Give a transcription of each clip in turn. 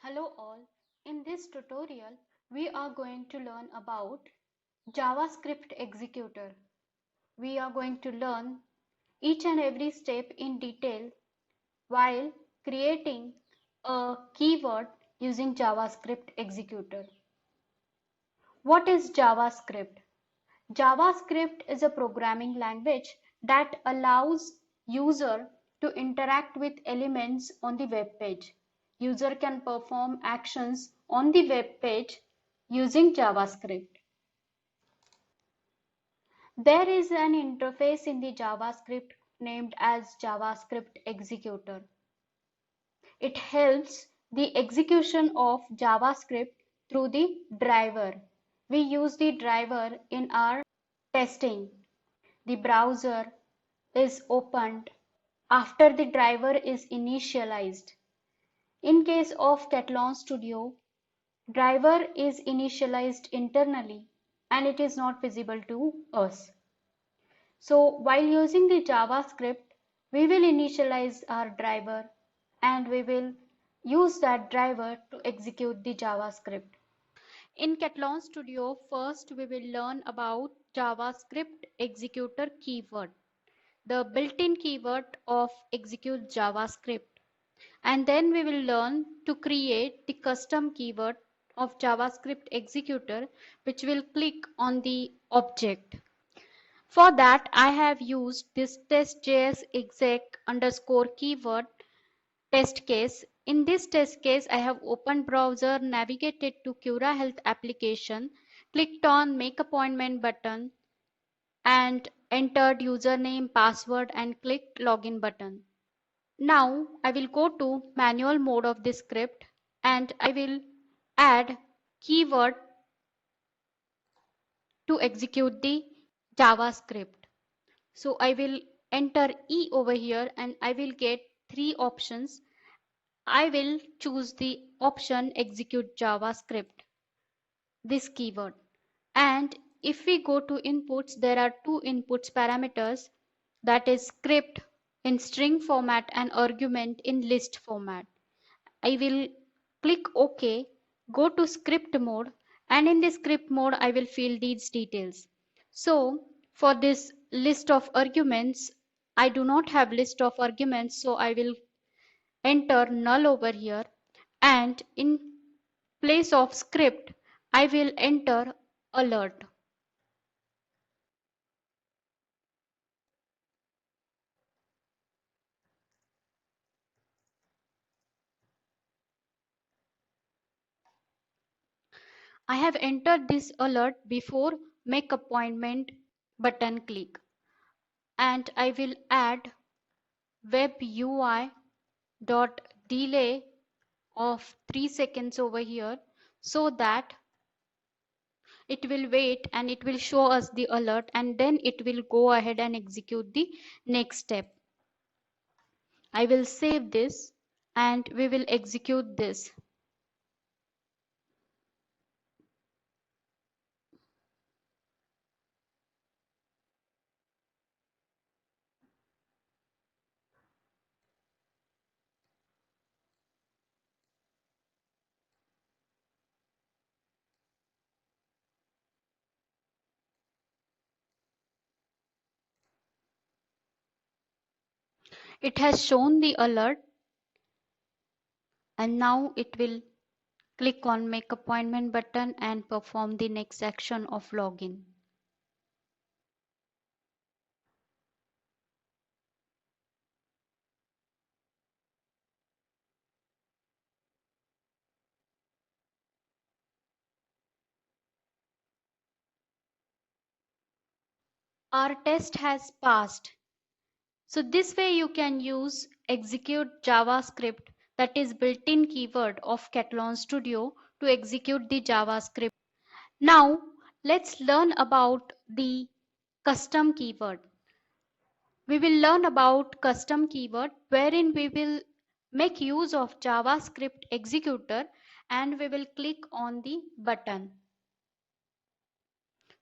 Hello all, in this tutorial we are going to learn about JavaScript executor. We are going to learn each and every step in detail while creating a keyword using JavaScript executor. What is JavaScript? JavaScript is a programming language that allows user to interact with elements on the web page. User can perform actions on the web page using JavaScript. There is an interface in the JavaScript named as JavaScript executor. It helps the execution of JavaScript through the driver. We use the driver in our testing. The browser is opened after the driver is initialized. In case of Catalan Studio, driver is initialized internally and it is not visible to us. So while using the JavaScript, we will initialize our driver and we will use that driver to execute the JavaScript. In Catalan Studio, first we will learn about JavaScript executor keyword, the built-in keyword of execute JavaScript. And then we will learn to create the custom keyword of JavaScript executor, which will click on the object. For that, I have used this test.js exec underscore keyword test case. In this test case, I have opened browser, navigated to Cura Health application, clicked on make appointment button and entered username, password and clicked login button. Now I will go to manual mode of this script and I will add keyword to execute the JavaScript. So I will enter E over here and I will get three options. I will choose the option execute JavaScript, this keyword. And if we go to inputs, there are two inputs parameters, that is script in string format and argument in list format. I will click OK, go to script mode, and in the script mode I will fill these details. So for this list of arguments, I do not have list of arguments, so I will enter null over here, and in place of script I will enter alert. I have entered this alert before make appointment button click, and I will add web UI dot delay of 3 seconds over here, so that it will wait and it will show us the alert, and then it will go ahead and execute the next step. I will save this and we will execute this. It has shown the alert, and now it will click on make appointment button and perform the next action of login. Our test has passed. So this way you can use execute JavaScript, that is built-in keyword of Catalan Studio, to execute the JavaScript. Now let's learn about the custom keyword. We will learn about custom keyword, wherein we will make use of JavaScript executor and we will click on the button.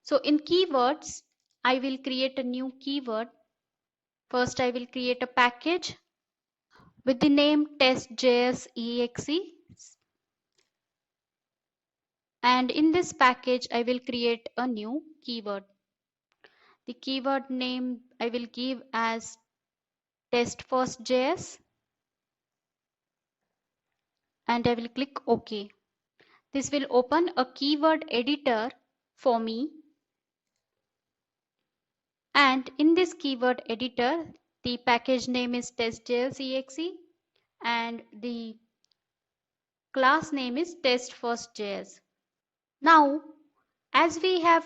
So in keywords, I will create a new keyword. First I will create a package with the name test.js exe. And in this package, I will create a new keyword. The keyword name I will give as test1st.js and I will click OK. This will open a keyword editor for me. And in this keyword editor, the package name is test.js.exe and the class name is test1st.js. Now, as we have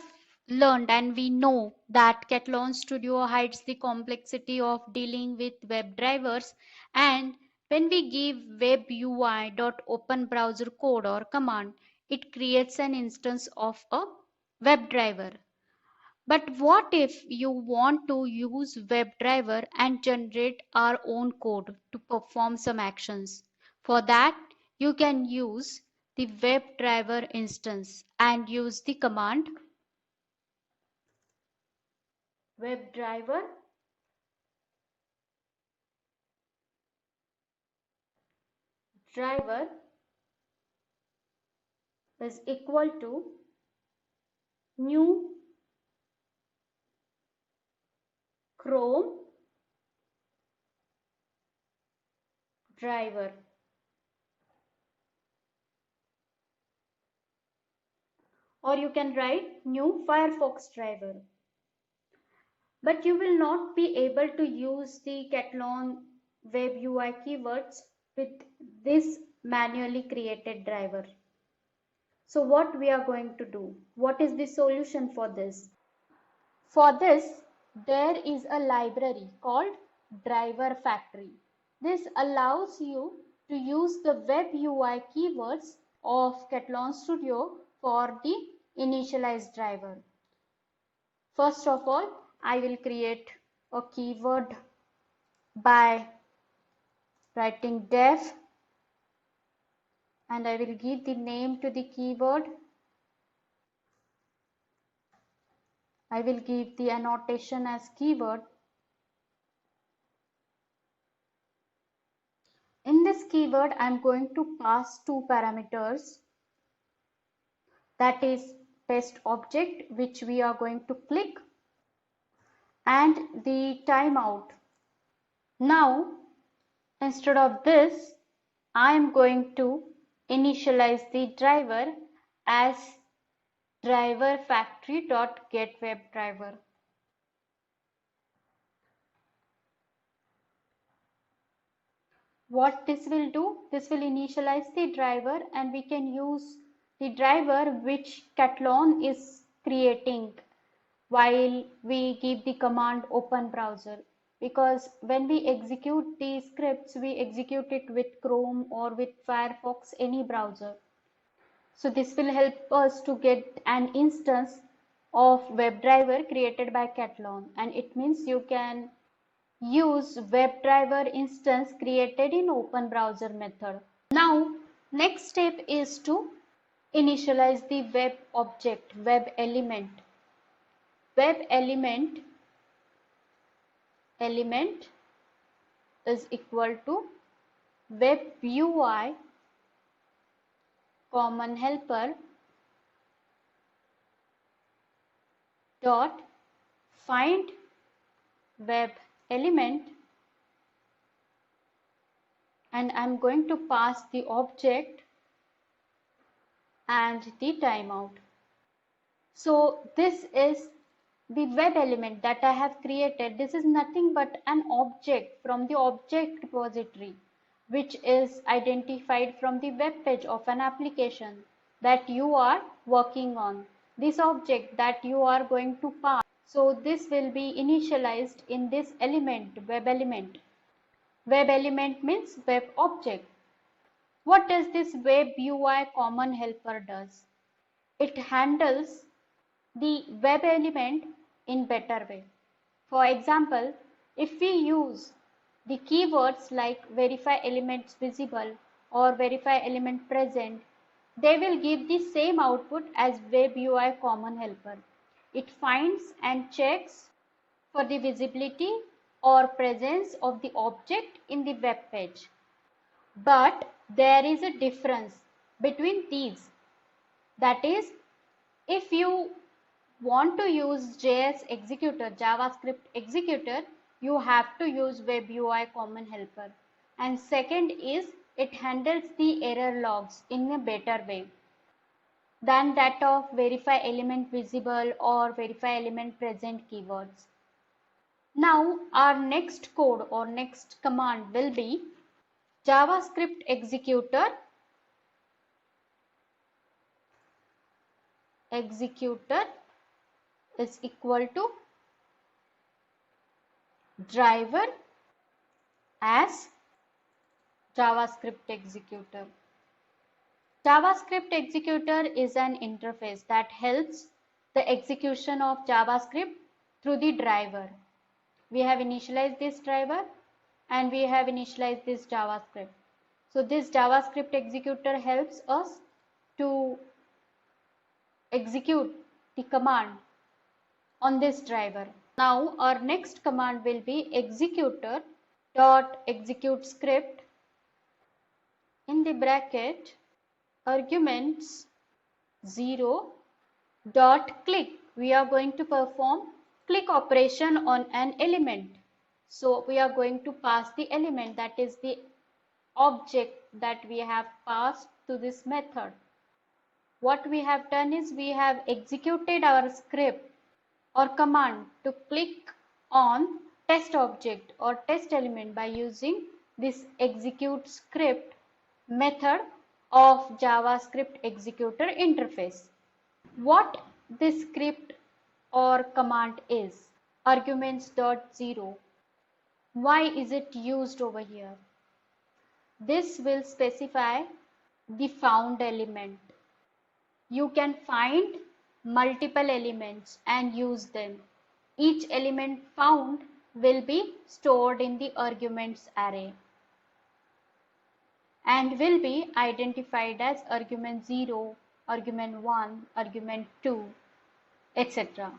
learned and we know that Catalan Studio hides the complexity of dealing with web drivers, and when we give web UI.open browser code or command, it creates an instance of a WebDriver. But what if you want to use WebDriver and generate our own code to perform some actions? For that, you can use the WebDriver instance and use the command WebDriver driver is equal to new Chrome driver. Or you can write new Firefox driver. But you will not be able to use the Catalan web UI keywords with this manually created driver. So what we are going to do? What is the solution for this? For this, there is a library called Driver Factory. This allows you to use the web UI keywords of Catalan Studio for the initialized driver. First of all, I will create a keyword by writing def and I will give the name to the keyword. I will give the annotation as keyword. In this keyword, I am going to pass two parameters, that is test object, which we are going to click, and the timeout. Now, instead of this, I am going to initialize the driver as driver factory.getWebDriver. What this will do, this will initialize the driver and we can use the driver which Catalan is creating while we give the command open browser, because when we execute the scripts, we execute it with Chrome or with Firefox, any browser. So this will help us to get an instance of WebDriver created by Catalan, and it means you can use WebDriver instance created in open browser method. Now, next step is to initialize the web object, web element. Web element is equal to web UI common helper dot find web element, and I'm going to pass the object and the timeout. So this is the web element that I have created. This is nothing but an object from the object repository, which is identified from the web page of an application that you are working on. This object that you are going to pass. So this will be initialized in this element, web element. Web element means web object. What does this web UI common helper does? It handles the web element in better way. For example, if we use the keywords like verify elements visible or verify element present, they will give the same output as web UI common helper. It finds and checks for the visibility or presence of the object in the web page. But there is a difference between these. That is, if you want to use JS executor, JavaScript executor, you have to use Web UI Common Helper. And second is, it handles the error logs in a better way than that of verify element visible or verify element present keywords. Now our next code or next command will be JavaScript executor is equal to driver as JavaScript executor. JavaScript executor is an interface that helps the execution of JavaScript through the driver. We have initialized this driver and we have initialized this JavaScript. So this JavaScript executor helps us to execute the command on this driver. Now our next command will be executor dot execute script in the bracket arguments 0 dot click. We are going to perform click operation on an element. So we are going to pass the element, that is the object that we have passed to this method. What we have done is we have executed our script or command to click on test object or test element by using this execute script method of JavaScript executor interface. What this script or command is arguments.0. Why is it used over here? This will specify the found element. You can find multiple elements and use them. Each element found will be stored in the arguments array and will be identified as argument 0, argument 1, argument 2, etc.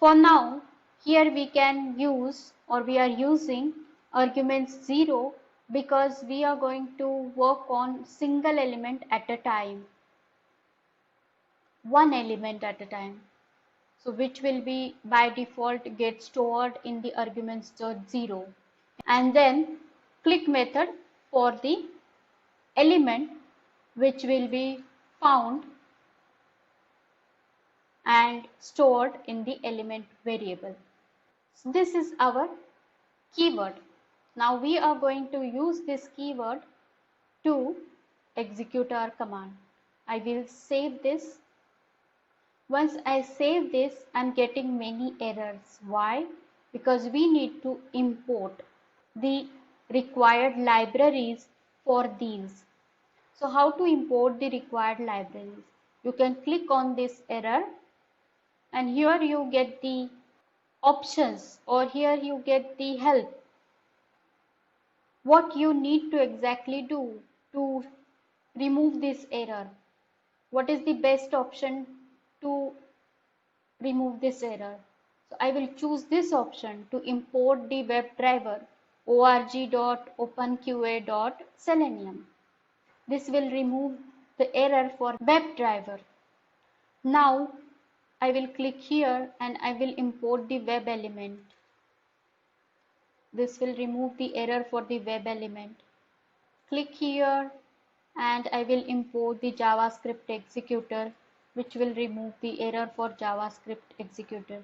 For now, here we can use or we are using arguments 0 because we are going to work on single element at a time, one element at a time. So which will be by default get stored in the arguments.0, and then click method for the element which will be found and stored in the element variable. So this is our keyword. Now we are going to use this keyword to execute our command. I will save this. Once I save this, I'm getting many errors. Why? Because we need to import the required libraries for these. So how to import the required libraries? You can click on this error and here you get the options or here you get the help. What you need to exactly do to remove this error. What is the best option to remove this error? So I will choose this option to import the WebDriver org.openqa.selenium. This will remove the error for WebDriver. Now I will click here and I will import the web element. This will remove the error for the web element. Click here and I will import the JavaScript executor, which will remove the error for JavaScript executor.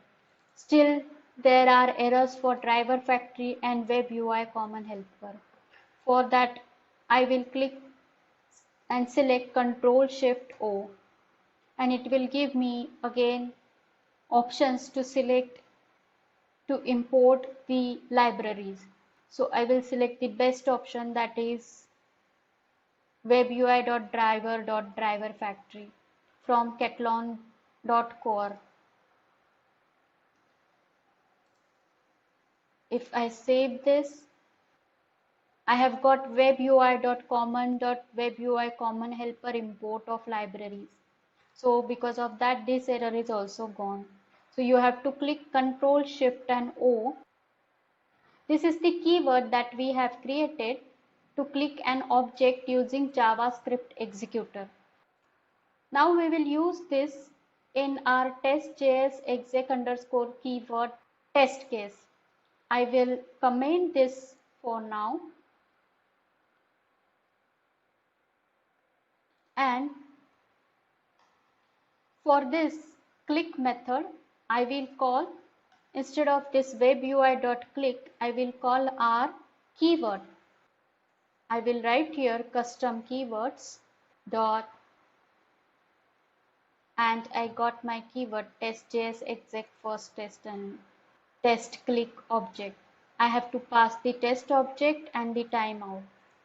Still, there are errors for driver factory and web UI common helper. For that, I will click and select Ctrl+Shift+O, and it will give me again options to select to import the libraries. So I will select the best option, that is webui.driver.driverFactory from Catalon.core. If I save this, I have got webui.common.webui common helper import of libraries. So because of that, this error is also gone. So you have to click Ctrl, Shift and O. This is the keyword that we have created to click an object using JavaScript executor. Now we will use this in our test.js exec underscore keyword test case. I will comment this for now, and for this click method I will call, instead of this web UI.click, I will call our keyword. I will write here custom keywords dot, and I got my keyword test.js exec first test and test click object. I have to pass the test object and the timeout.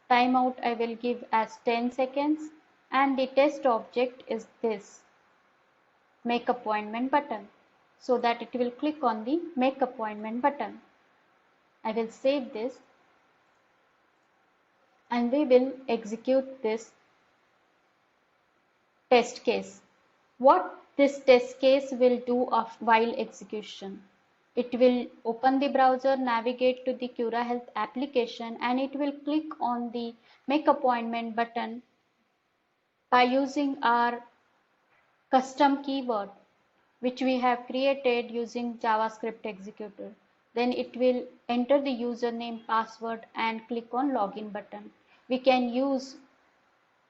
Timeout I will give as 10 seconds, and the test object is this make appointment button, so that it will click on the make appointment button. I will save this and we will execute this test case. What this test case will do while execution? It will open the browser, navigate to the Cura Health application, and it will click on the make appointment button by using our custom keyword which we have created using JavaScript executor. Then it will enter the username, password, and click on login button. We can use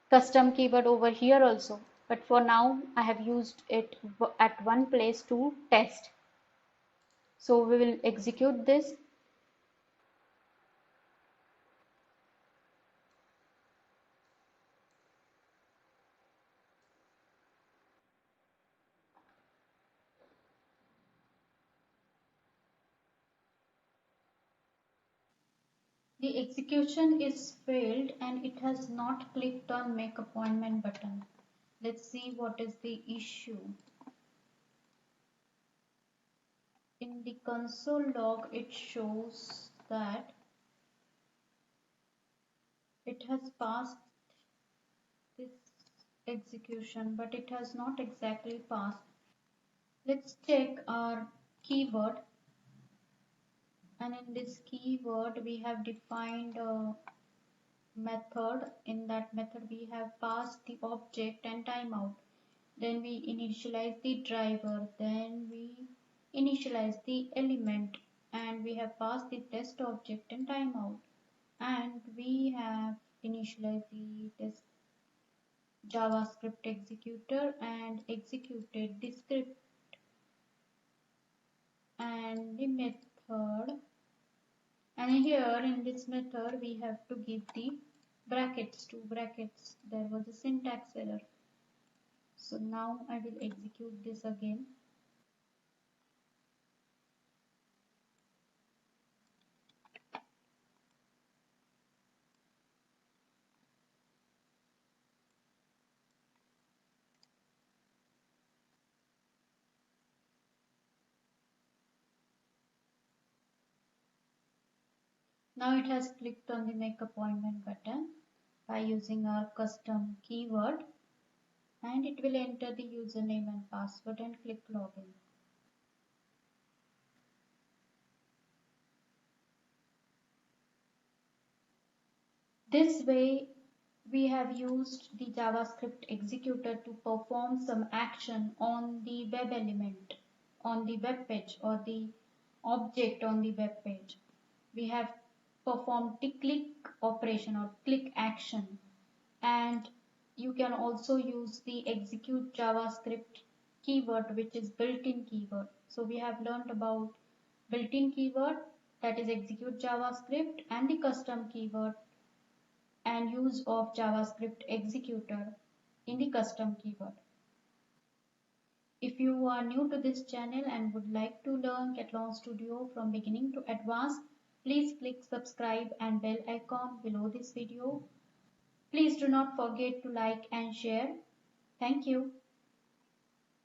custom keyword over here also, but for now I have used it at one place to test. So we will execute this. The execution is failed and it has not clicked on make appointment button. Let's see what is the issue. In the console log it shows that it has passed this execution, but it has not exactly passed. Let's check our keyword, and in this keyword we have defined a method. In that method we have passed the object and timeout. Then we initialize the driver, then we initialize the element, and we have passed the test object and timeout, and we have initialized the test JavaScript executor and executed the script and the method. And here in this method we have to give the brackets, two brackets. There was a syntax error. So now I will execute this again. Now it has clicked on the make appointment button by using our custom keyword, and it will enter the username and password and click login. This way we have used the JavaScript executor to perform some action on the web element, on the web page, or the object on the web page. We have performed the click operation or click action, and you can also use the execute JavaScript keyword, which is built-in keyword. So we have learned about built-in keyword, that is execute JavaScript, and the custom keyword and use of JavaScript executor in the custom keyword. If you are new to this channel and would like to learn Catalan Studio from beginning to advanced, please click subscribe and bell icon below this video. Please do not forget to like and share. Thank you.